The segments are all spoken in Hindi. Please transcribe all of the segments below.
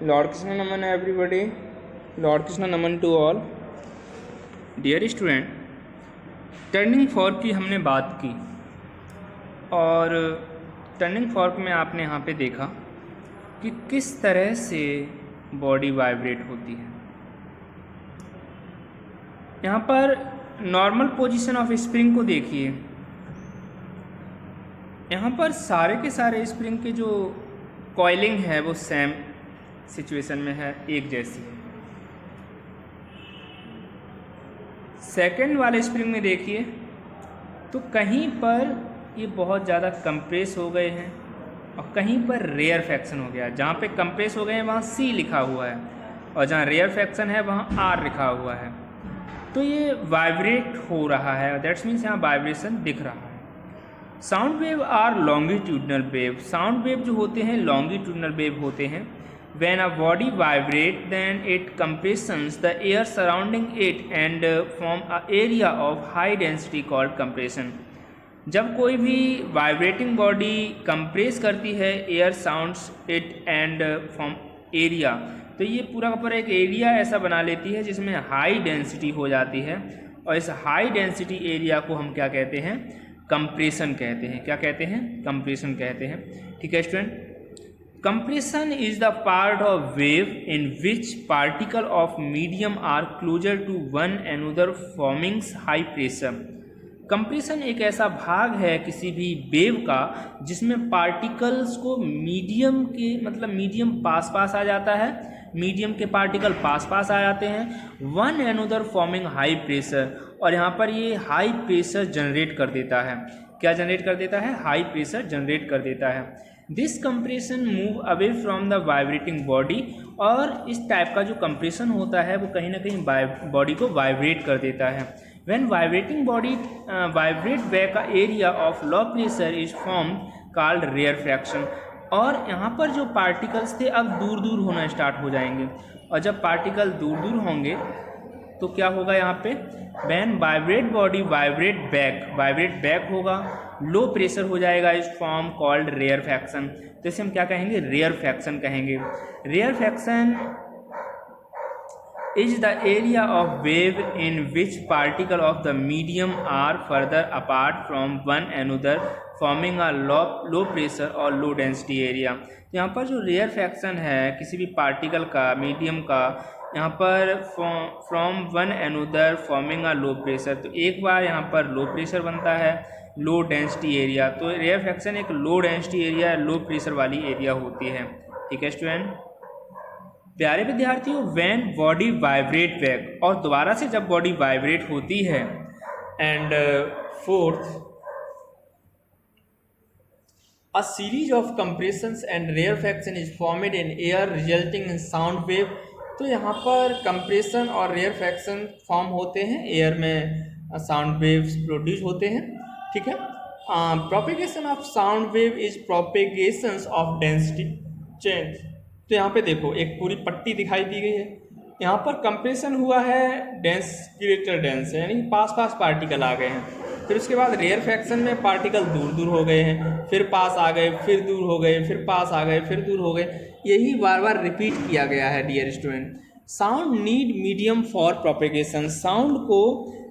लॉर्ड कृष्ण नमन एवरीबॉडी, लॉर्ड कृष्ण नमन to all. Dear student, turning fork की हमने बात की और टर्निंग फॉर्क में आपने यहाँ पे देखा कि किस तरह से बॉडी वाइब्रेट होती है। यहाँ पर नॉर्मल पोजीशन ऑफ स्प्रिंग को देखिए। यहाँ पर सारे के सारे स्प्रिंग के जो कॉइलिंग है वो सेम सिचुएशन में है, एक जैसी। सेकंड वाले स्प्रिंग में देखिए तो कहीं पर ये बहुत ज़्यादा कंप्रेस हो गए हैं और कहीं पर रेयर फ्रैक्शन हो गया है। जहाँ पे कंप्रेस हो गए हैं वहाँ C लिखा हुआ है और जहाँ रेयर फ्रैक्शन है वहाँ R लिखा हुआ है। तो ये वाइब्रेट हो रहा है, दैट्स मीन्स यहाँ वाइब्रेशन दिख रहा है। Sound wave are longitudinal wave. Sound wave जो होते हैं लॉन्गिट्यूडनल वेव होते हैं। When a body vibrates, then it compresses the air surrounding it and form a area of high density called compression. जब कोई भी वाइब्रेटिंग बॉडी कंप्रेस करती है, air sounds it and form area, तो ये पूरा का पूरा एक एरिया ऐसा बना लेती है जिसमें हाई डेंसिटी हो जाती है और इस हाई डेंसिटी एरिया को हम क्या कहते हैं? कंप्रेशन कहते हैं। क्या कहते हैं? कंप्रेशन कहते हैं। ठीक है student. Compression is the part of wave in which particle of medium are closer to one another forming high pressure. Compression एक ऐसा भाग है किसी भी वेव का जिसमें पार्टिकल्स को मीडियम के मीडियम पास पास आ जाता है, मीडियम के पार्टिकल पास पास आ जाते हैं, one another forming high pressure, और यहाँ पर ये हाई प्रेशर जनरेट कर देता है। क्या जनरेट कर देता है? हाई प्रेशर जनरेट कर देता है। This compression move away from the vibrating body, और इस टाइप का जो कंप्रेशन होता है वो कहीं ना कहीं बॉडी को वाइब्रेट कर देता है। When vibrating body vibrate back a area of low pressure is form called rarefaction. और यहाँ पर जो पार्टिकल्स थे अब दूर दूर होना स्टार्ट हो जाएंगे, और जब पार्टिकल दूर दूर होंगे तो क्या होगा? यहाँ पे when vibrate body vibrate back होगा, लो प्रेशर हो जाएगा, इस फॉर्म कॉल्ड रेयर फ्रैक्शन। तो इसे हम क्या कहेंगे? रेयर फ्रैक्शन कहेंगे। Rarefaction is the area of wave in which particle of the medium are further apart from one another forming a low pressure और लो डेंसिटी एरिया। यहाँ पर जो रेयर फ्रैक्शन है किसी भी पार्टिकल का, मीडियम का, यहाँ पर from one another forming a low pressure, तो एक बार यहाँ पर लो प्रेशर बनता है, लो डेंसिटी एरिया। तो रेयर फ्रैक्शन एक low density area, low pressure वाली एरिया होती है। ठीक है स्टूडेंट। प्यारे विद्यार्थियों, व्हेन बॉडी वाइब्रेट बैक, और दोबारा से जब बॉडी वाइब्रेट होती है, and fourth a series of compressions and rarefaction is formed in air resulting in sound wave। तो यहाँ पर कंप्रेशन और रेयरफैक्शन फॉर्म होते हैं, एयर में साउंड वेव्स प्रोड्यूस होते हैं। ठीक है। Propagation of sound wave is propagation of density change. तो यहाँ पे देखो एक पूरी पट्टी दिखाई दी गई है, यहाँ पर कंप्रेशन हुआ है, डेंस ग्रेटर डेंस है, यानी पास पास पार्टिकल आ गए हैं। फिर उसके बाद रेयर फ्रैक्शन में पार्टिकल दूर दूर हो गए हैं, फिर पास आ गए, फिर दूर हो गए, फिर पास आ गए, फिर दूर हो गए। यही बार बार रिपीट किया गया है dear student. Sound need medium for propagation. Sound को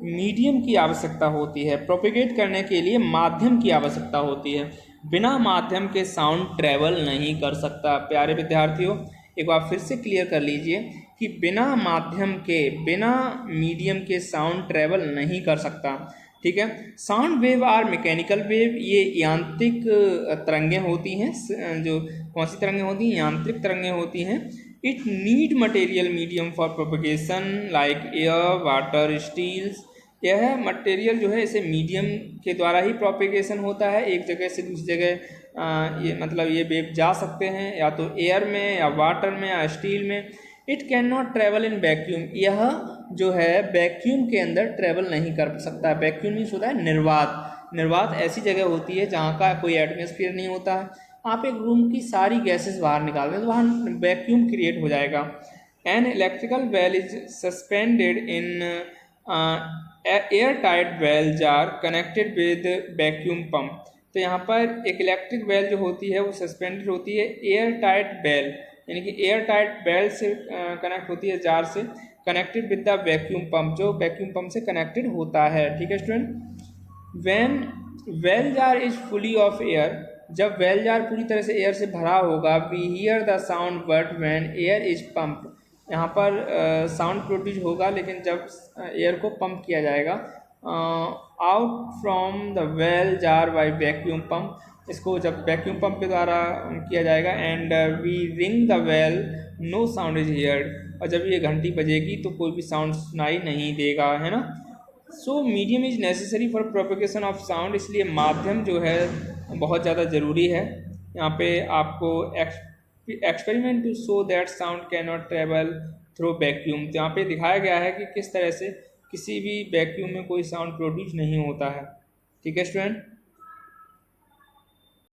मीडियम की आवश्यकता होती है, प्रोपेगेट करने के लिए माध्यम की आवश्यकता होती है। बिना माध्यम के साउंड ट्रैवल नहीं कर सकता। प्यारे विद्यार्थियों, एक बार फिर से क्लियर कर लीजिए कि बिना माध्यम के, बिना मीडियम के साउंड ट्रैवल नहीं कर सकता। ठीक है। Sound wave are mechanical wave, ये यांत्रिक तरंगें होती हैं। जो कौन सी तरंगें होती हैं? यांत्रिक तरंगें होती हैं। It need material medium for propagation like air, water, steels. यह मटेरियल जो है इसे मीडियम के द्वारा ही प्रोपेगेशन होता है, एक जगह से दूसरी जगह ये वेव जा सकते हैं, या तो एयर में, या वाटर में, या स्टील में। It can not travel in vacuum. यह जो है वैक्यूम के अंदर ट्रेवल नहीं कर सकता। वैक्यूम मीन्स होता है निर्वात। निर्वात ऐसी जगह होती है जहाँ का कोई एटमॉस्फेयर नहीं होता है। आप एक रूम की सारी गैसेस बाहर निकाल दें तो वहाँ वैक्यूम क्रिएट हो जाएगा। An electrical well is suspended in air tight well jar connected with vacuum pump. तो यहाँ पर एक इलेक्ट्रिक वेल जो होती है वो सस्पेंडेड होती है एयर टाइट वेल यानी कि एयर टाइट बेल्ट से कनेक्ट होती है जार से, connected with the vacuum pump, जो वैक्यूम पंप से कनेक्टेड होता है। ठीक है student. When bell jar is fully of air, जब वेल जार पूरी तरह से एयर से भरा होगा, we hear the sound but when air is pump, यहाँ पर साउंड प्रोड्यूस होगा लेकिन जब एयर को पंप किया जाएगा out from the bell jar by vacuum pump, इसको जब वैक्यूम पंप के द्वारा किया जाएगा, and we ring the bell no sound is heard, और जब ये घंटी बजेगी तो कोई भी साउंड सुनाई नहीं देगा, है ना। So medium is necessary for propagation of sound, इसलिए माध्यम जो है बहुत ज़्यादा ज़रूरी है। यहाँ पे आपको experiment to show that sound can not travel through vacuum, तो यहाँ पे दिखाया गया है कि किस तरह से किसी भी वैक्यूम में कोई साउंड प्रोड्यूस नहीं होता है। ठीक है स्टूडेंट।